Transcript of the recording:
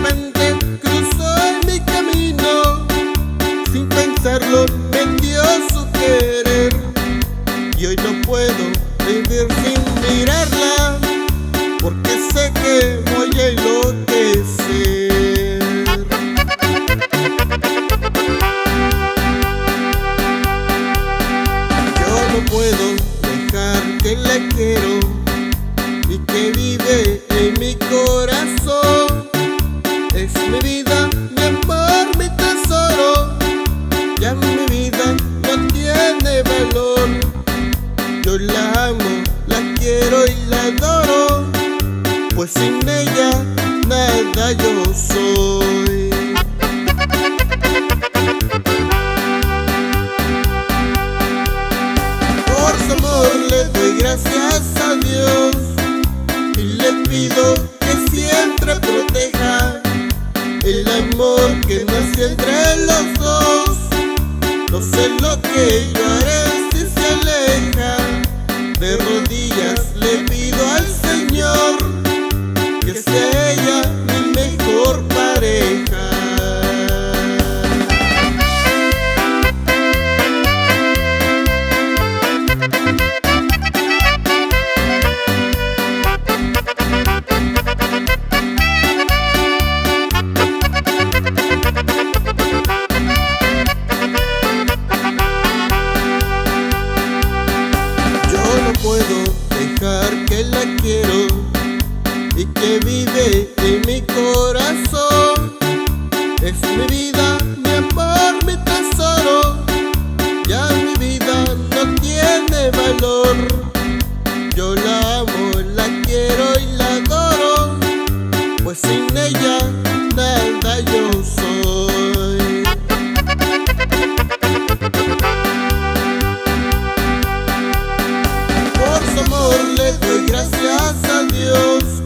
repente cruzó en mi camino, sin pensarlo me dio su querer, y hoy no puedo vivir sin mirarla, porque sé que voy a enloquecer. Yo no puedo dejar que la quiero y que vive en mi corazón. Es mi vida, mi amor, mi tesoro. Ya mi vida no tiene valor. Yo la amo, la quiero y la adoro, pues sin ella nada yo soy. Por su amor le doy gracias a Dios y le pido que siempre proteja el amor que nació entre los dos. No sé lo que yo haré si se aleja. De rodillas le pido al Señor que sea ella mi mejor pareja. Puedo dejar que la quiero y que vive en mi corazón. Es mi vida, mi amor, mi tesoro. Ya mi vida no tiene valor. Yo la amo, la quiero y la adoro, pues sin ella nada yo soy. Por su amor le doy gracias a Dios